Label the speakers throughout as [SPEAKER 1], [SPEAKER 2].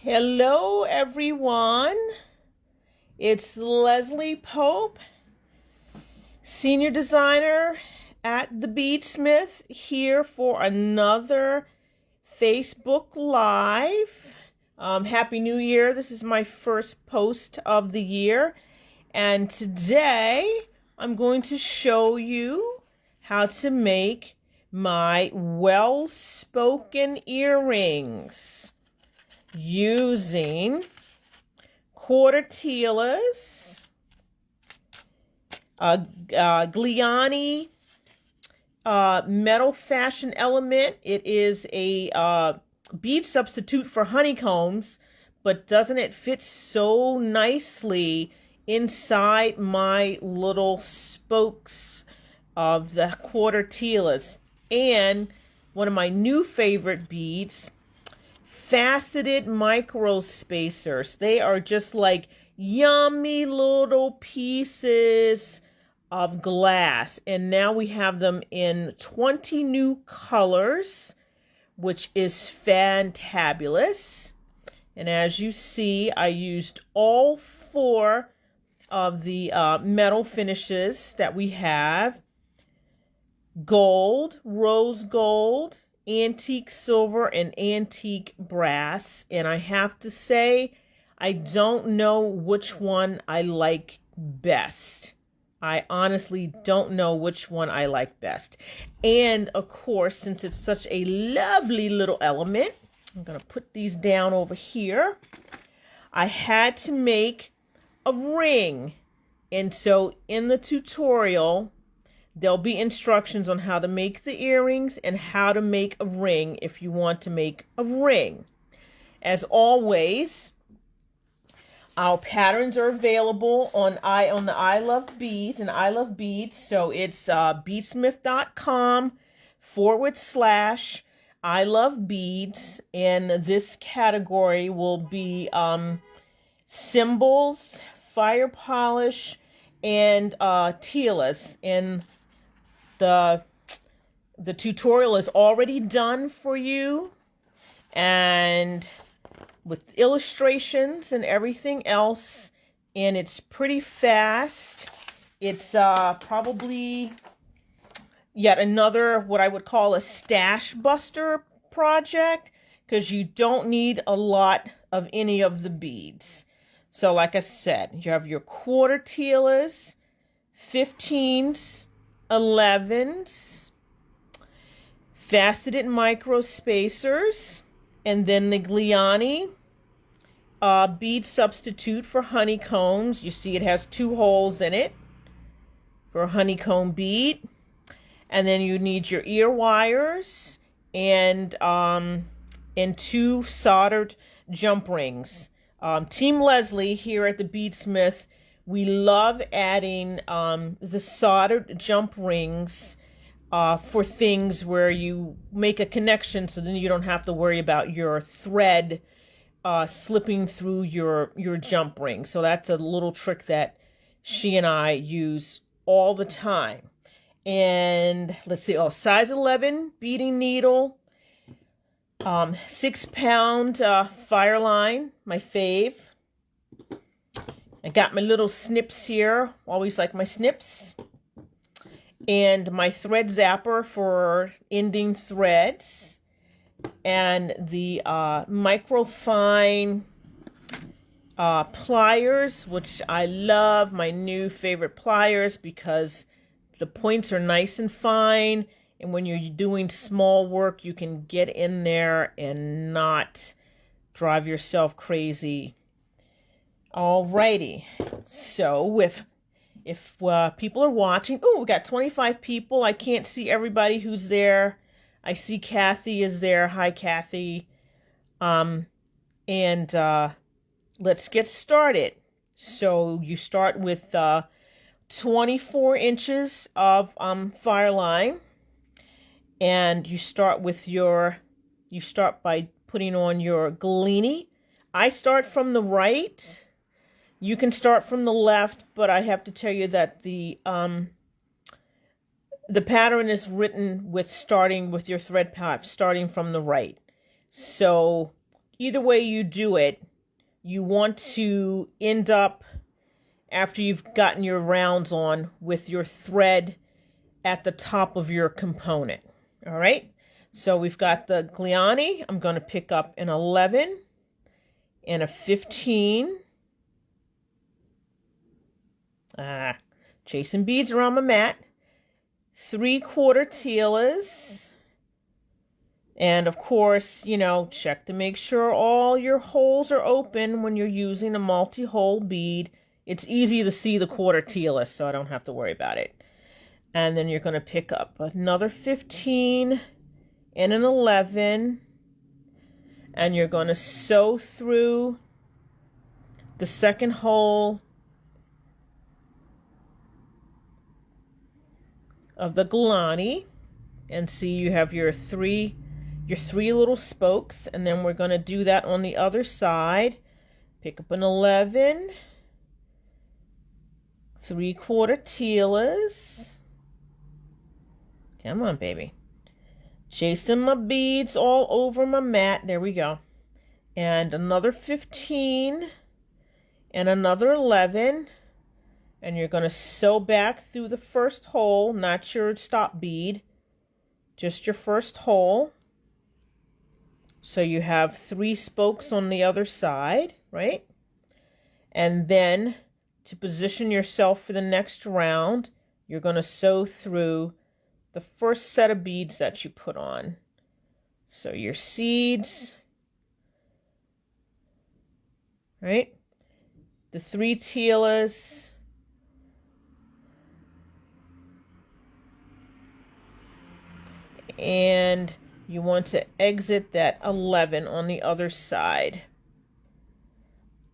[SPEAKER 1] Hello, everyone. It's Leslie Pope, Senior Designer at the BeadSmith, here for another Facebook Live. Happy New Year. This is my first post of the year. And today I'm going to show you how to make my well-spoken earrings using quartillas, Gliani metal fashion element. It is a bead substitute for honeycombs, but doesn't it fit so nicely inside my little spokes of the quartillas? And one of my new favorite beads, faceted micro spacers. They are just like yummy little pieces of glass. And now we have them in 20 new colors, which is fantabulous. And as you see, I used all four of the metal finishes that we have: gold, rose gold, antique silver, and antique brass. And I have to say, I don't know which one I like best. I honestly don't know which one I like best. And of course, since it's such a lovely little element, I'm going to put these down over here. I had to make a ring. And so in the tutorial, there'll be instructions on how to make the earrings and how to make a ring if you want to make a ring. As always, our patterns are available on the I Love Beads and I Love Beads. So it's beadsmith.com/I Love Beads. And this category will be symbols, fire polish, and tiaras. And the tutorial is already done for you, and with illustrations and everything else, and it's pretty fast. It's probably yet another what I would call a stash buster project, because you don't need a lot of any of the beads. So like I said, you have your quartillas, 15s, 11s, faceted micro spacers, and then the Gliani bead substitute for honeycombs. You see it has 2 holes in it for a honeycomb bead. And then you need your ear wires and 2 soldered jump rings. Team Leslie here at the BeadSmith, we love adding the soldered jump rings for things where you make a connection, so then you don't have to worry about your thread slipping through your jump ring. So that's a little trick that she and I use all the time. And let's see, size 11 beading needle, 6-pound fire line, my fave. I got my little snips here, always like my snips, and my thread zapper for ending threads, and the microfine pliers, which I love, my new favorite pliers, because the points are nice and fine, and when you're doing small work, you can get in there and not drive yourself crazy. Alrighty, so if people are watching, we got 25 people. I can't see everybody who's there. I see Kathy is there. Hi, Kathy. And let's get started. So you start with 24 inches of fire line, and you start by putting on your Gliani. I start from the right. You can start from the left, but I have to tell you that the pattern is written with starting with your thread path, starting from the right. So either way you do it, you want to end up, after you've gotten your rounds on, with your thread at the top of your component. All right, so we've got the gliani. I'm going to pick up an 11 and a 15. Chasing beads around my mat. 3/4 Tilas. And of course, you know, check to make sure all your holes are open when you're using a multi-hole bead. It's easy to see the 1/4 Tilas, so I don't have to worry about it. And then you're going to pick up another 15 and an 11. And you're going to sew through the second hole of the gliani. And see, you have your three little spokes. And then we're going to do that on the other side. Pick up an 11. 3/4 Tilas. Come on, baby. Chasing my beads all over my mat. There we go. And another 15 and another 11. And you're going to sew back through the first hole, not your stop bead, just your first hole. So you have 3 spokes on the other side, right? And then to position yourself for the next round, you're going to sew through the first set of beads that you put on. So your seeds, right? The 3 Tilas, and you want to exit that 11 on the other side.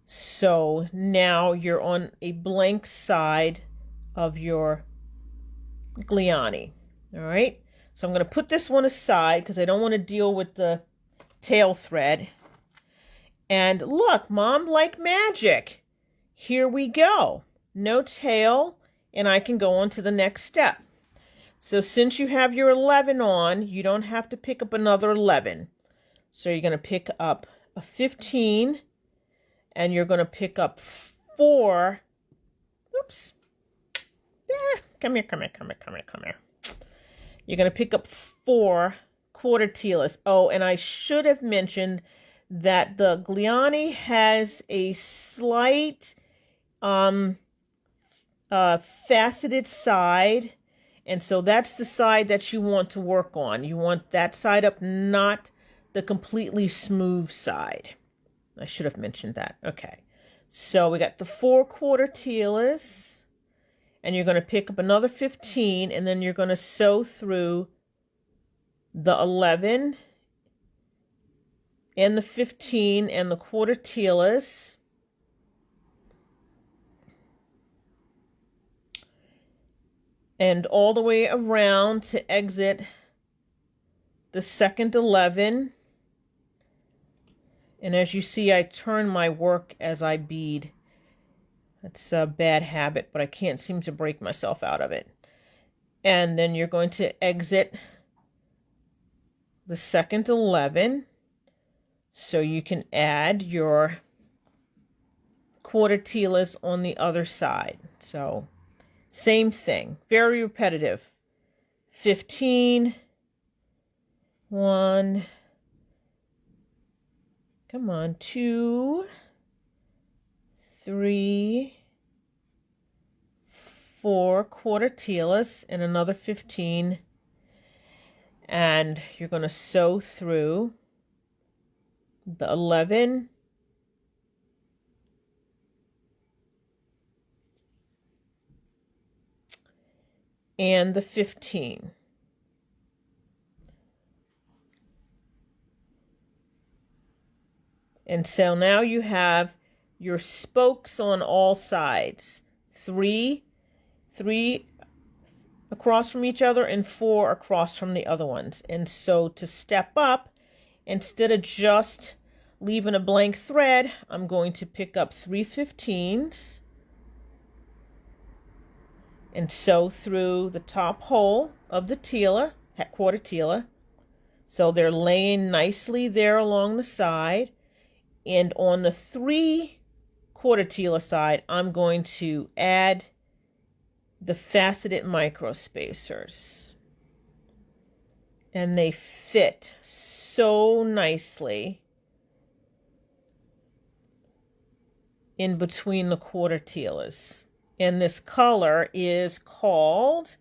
[SPEAKER 1] So now you're on a blank side of your gliani. All right, so I'm going to put this one aside because I don't want to deal with the tail thread. And look, Mom, like magic, here we go. No tail, and I can go on to the next step. So since you have your 11 on, you don't have to pick up another 11. So you're going to pick up a 15, and you're going to pick up 4. Oops. Come here. You're going to pick up 4 1/4 Tilas. Oh, and I should have mentioned that the gliani has a slight faceted side. And so that's the side that you want to work on. You want that side up, not the completely smooth side. I should have mentioned that. Okay. So we got the 4 1/4 Tilas. And you're going to pick up another 15, and then you're going to sew through the 11 and the 15 and the 1/4 Tilas. And all the way around to exit the second 11. And as you see, I turn my work as I bead. That's a bad habit, but I can't seem to break myself out of it. And then you're going to exit the second 11. So you can add your 1/4 Tilas on the other side. So same thing, very repetitive. 15, 1, come on, 2, 3, 4 1/4 Tilas, and another 15, and you're going to sew through the 11 and the 15. And so now you have your spokes on all sides. 3 across from each other and 4 across from the other ones. And so to step up, instead of just leaving a blank thread, I'm going to pick up 3 15s and sew through the top hole of the Tila, 1/4 Tila. So they're laying nicely there along the side. And on the 3/4 Tila side, I'm going to add the faceted micro spacers. And they fit so nicely in between the 1/4 Tilas. And this color is called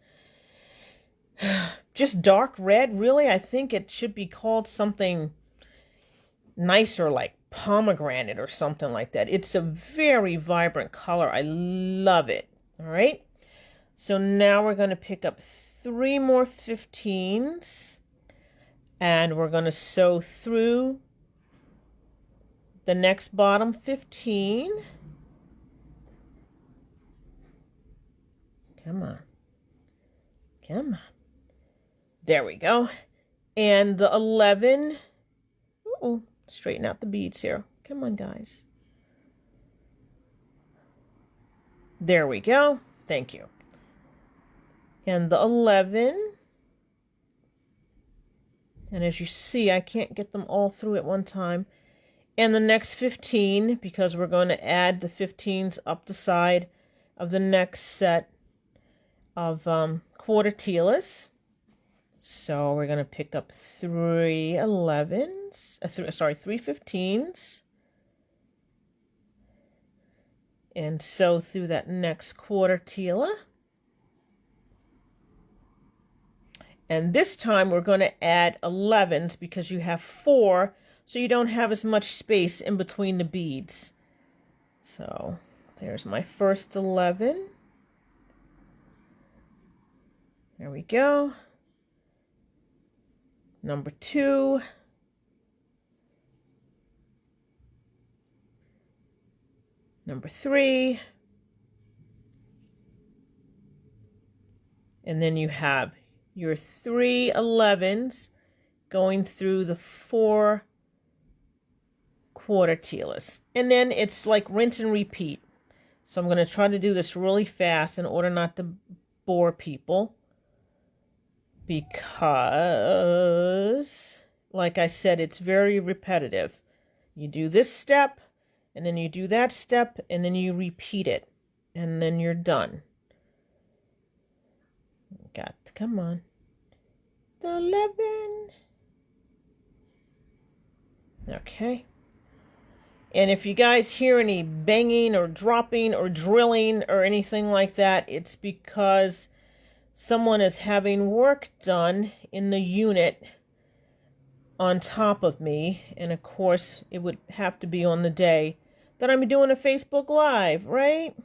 [SPEAKER 1] just dark red, really. I think it should be called something nicer like pomegranate or something like that. It's a very vibrant color. I love it. All right. So now we're going to pick up 3 more 15s and we're going to sew through the next bottom 15. Come on. Come on. There we go. And the 11. Uh-oh. Straighten out the beads here. Come on, guys. There we go. Thank you. And the 11. And as you see, I can't get them all through at one time. And the next 15, because we're going to add the 15s up the side of the next set of 1/4 Tilas. So we're going to pick up 3 11s, 3 15s. And sew through that next 1/4 Tila. And this time we're going to add 11s because you have 4, so you don't have as much space in between the beads. So there's my first 11. There we go. Number 2. Number 3. And then you have your 3 11s going through the 4 1/4 Tilas. And then it's like rinse and repeat. So I'm going to try to do this really fast in order not to bore people. Because, like I said, it's very repetitive. You do this step, and then you do that step, and then you repeat it. And then you're done. Come on. The 11. Okay. And if you guys hear any banging or dropping or drilling or anything like that, it's because someone is having work done in the unit on top of me. And of course, it would have to be on the day that I'm doing a Facebook Live, right?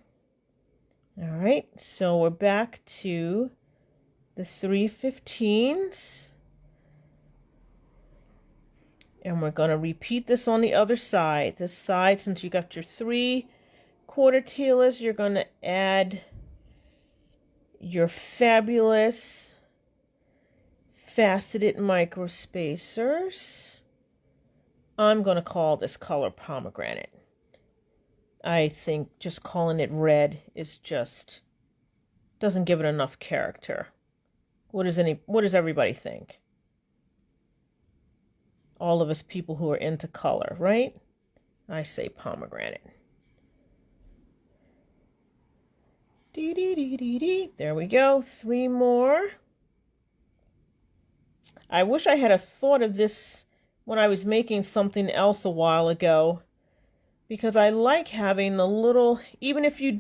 [SPEAKER 1] All right. So we're back to the 3 15s. And we're going to repeat this on the other side. This side, since you got your 3 1/4 Tilas, you're going to add your fabulous faceted micro spacers. I'm going to call this color pomegranate. I think just calling it red is just doesn't give it enough character. What does everybody think? All of us people who are into color, right? I say pomegranate. There we go. 3 more. I wish I had a thought of this when I was making something else a while ago, because I like having a little, even if you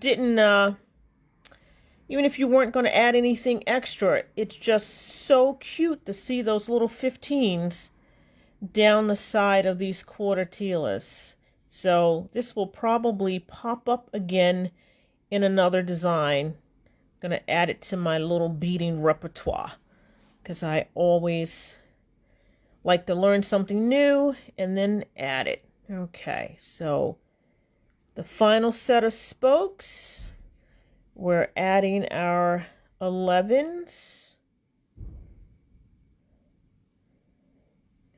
[SPEAKER 1] weren't going to add anything extra, it's just so cute to see those little 15s down the side of these 1/4 Tilas. So this will probably pop up again in another design. I'm going to add it to my little beading repertoire because I always like to learn something new and then add it. Okay, so the final set of spokes, we're adding our 11s.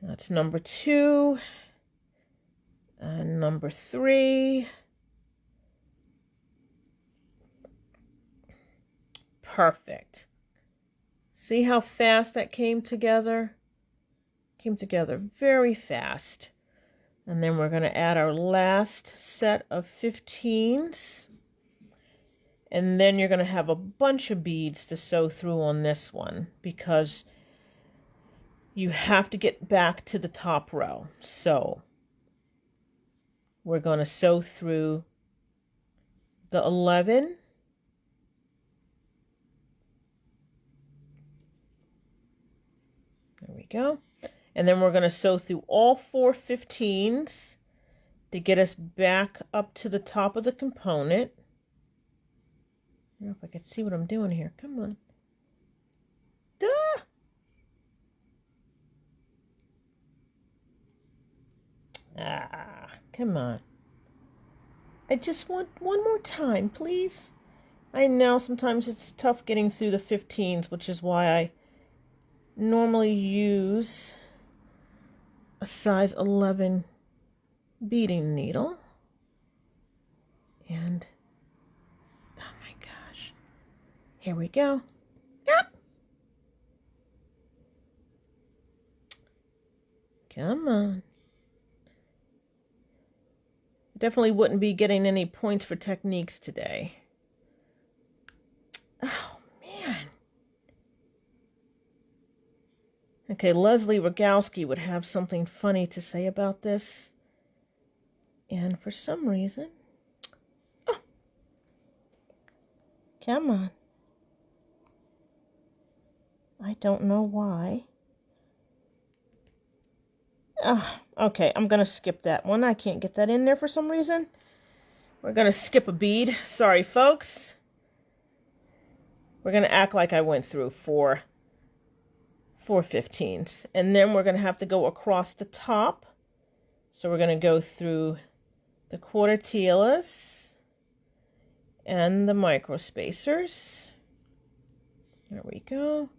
[SPEAKER 1] That's number 2 and number 3. Perfect. See how fast that came together? Came together very fast. And then we're going to add our last set of 15s. And then you're going to have a bunch of beads to sew through on this one because you have to get back to the top row. So we're going to sew through the 11. There we go. And then we're going to sew through all 4 15s to get us back up to the top of the component. I don't know if I can see what I'm doing here. Come on. Duh! Ah, come on. I just want one more time, please. I know sometimes it's tough getting through the 15s, which is why I normally use a size 11 beading needle. And oh my gosh, here we go. Yep. Come on. Definitely wouldn't be getting any points for techniques today. Oh man. Okay, Leslie Rogowski would have something funny to say about this. And for some reason... Oh! Come on. I don't know why. Okay, I'm going to skip that one. I can't get that in there for some reason. We're going to skip a bead. Sorry, folks. We're going to act like I went through 4 15s. And then we're going to have to go across the top. So we're going to go through the quartillas and the micro spacers. There we go.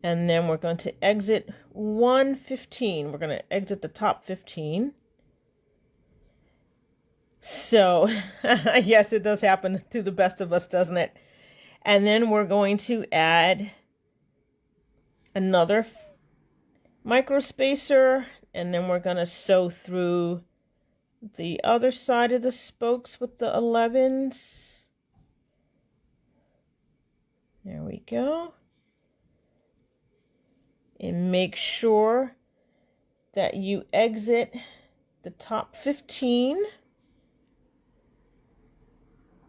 [SPEAKER 1] And then we're going to exit 1 15. We're going to exit the top 15. So, yes, it does happen to the best of us, doesn't it? And then we're going to add another micro spacer, and then we're going to sew through the other side of the spokes with the 11s. There we go. And make sure that you exit the top 15.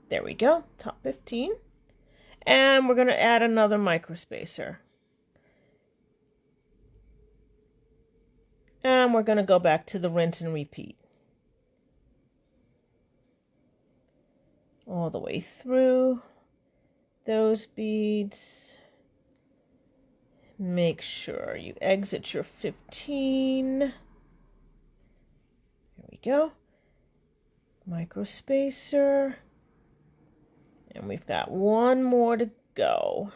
[SPEAKER 1] There we go, top 15. And we're going to add another micro spacer. And we're going to go back to the rinse and repeat. All the way through those beads. Make sure you exit your 15. There we go. Micro spacer. And we've got one more to go.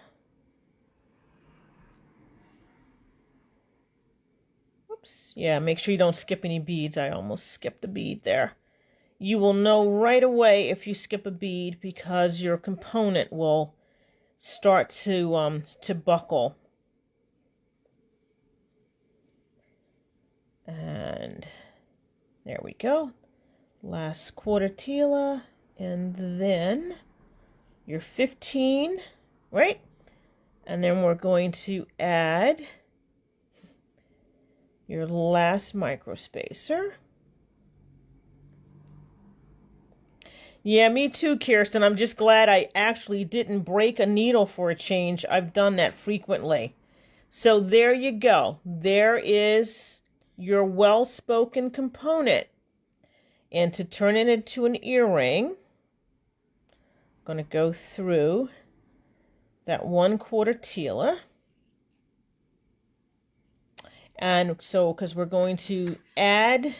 [SPEAKER 1] Oops. Yeah, make sure you don't skip any beads. I almost skipped a bead there. You will know right away if you skip a bead because your component will start to buckle. And there we go. Last quartilla, and then your 15, right? And then we're going to add your last micro spacer. Yeah, me too, Kirsten. I'm just glad I actually didn't break a needle for a change. I've done that frequently. So there you go. There is your well-spoken component. And to turn it into an earring, I'm going to go through that 1 quartilla. And so, because we're going to add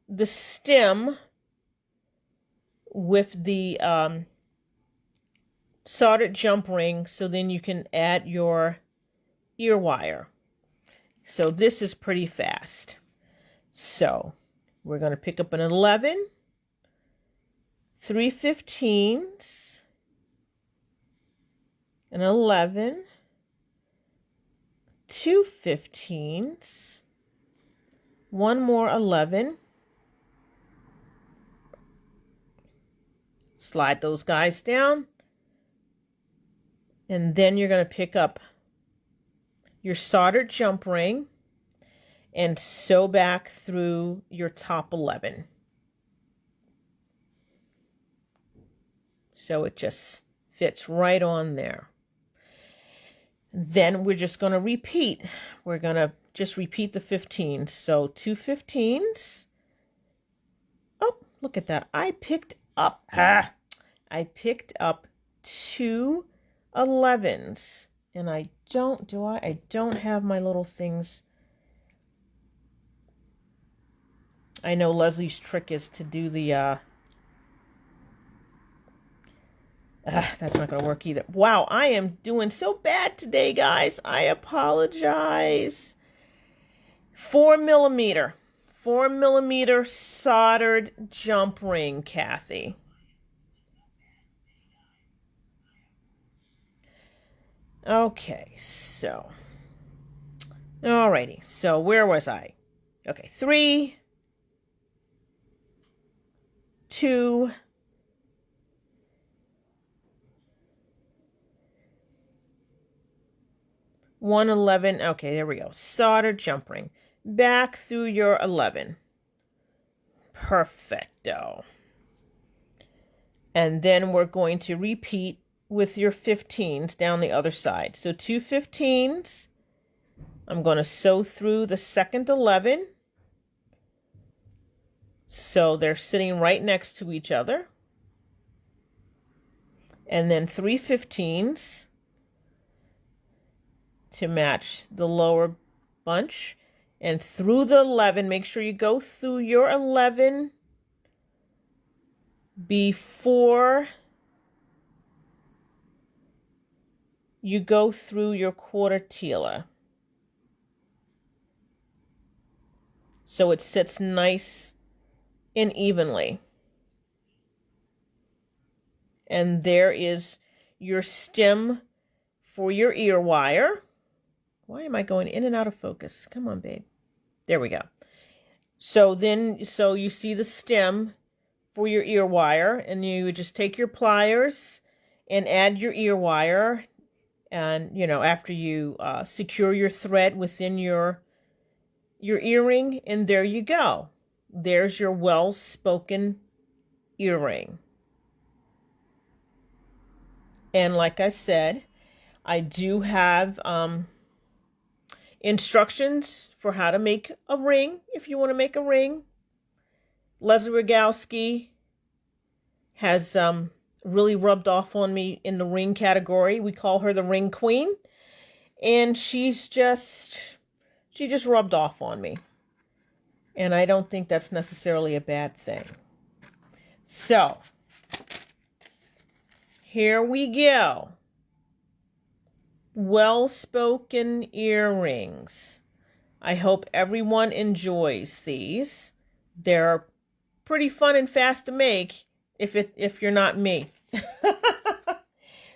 [SPEAKER 1] the stem with the soldered jump ring, so then you can add your ear wire. So this is pretty fast. So we're going to pick up an 11, 3 15s, an 11, 2 15s, one more 11. Slide those guys down. And then you're going to pick up your soldered jump ring and sew back through your top 11. So it just fits right on there. Then we're just going to repeat. We're going to just repeat the 15s. So 2 15s. Oh, look at that. I picked up 2 11s. And I don't have my little things. I know Leslie's trick is to do the that's not going to work either. Wow, I am doing so bad today, guys. I apologize. 4 millimeter. 4 millimeter soldered jump ring, Kathy. Okay, so. Alrighty, so where was I? Okay, 3, 2, 1 11. Okay, there we go. Soldered jump ring. Back through your 11. Perfecto. And then we're going to repeat with your 15s down the other side. So 2 15s. I'm going to sew through the second 11. So they're sitting right next to each other. And then 3 15s. To match the lower bunch, and through the 11, make sure you go through your 11 before you go through your quarter tila, so it sits nice and evenly. And there is your stem for your ear wire. Why am I going in and out of focus? Come on, babe. There we go. So you see the stem for your ear wire, and you just take your pliers and add your ear wire. And, after you secure your thread within your earring, and there you go. There's your well-spoken earring. And like I said, I do have instructions for how to make a ring if you want to make a ring. Leslie Rogowski has really rubbed off on me in the ring category. We call her the ring queen. And she just rubbed off on me. And I don't think that's necessarily a bad thing. So, here we go. Well-spoken earrings. I hope everyone enjoys these. They're pretty fun and fast to make if you're not me.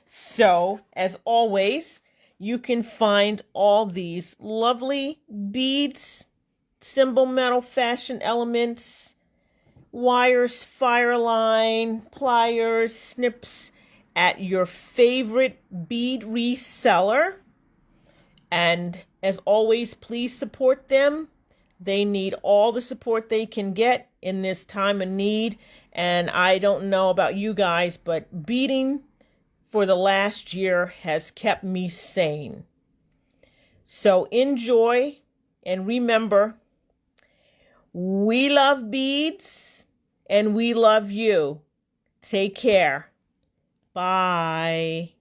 [SPEAKER 1] So, as always, you can find all these lovely beads, symbol metal fashion elements, wires, fire line, pliers, snips, at your favorite bead reseller. And as always, please support them. They need all the support they can get in this time of need. And I don't know about you guys, but beading for the last year has kept me sane. So enjoy, and remember, we love beads and we love you. Take care. Bye.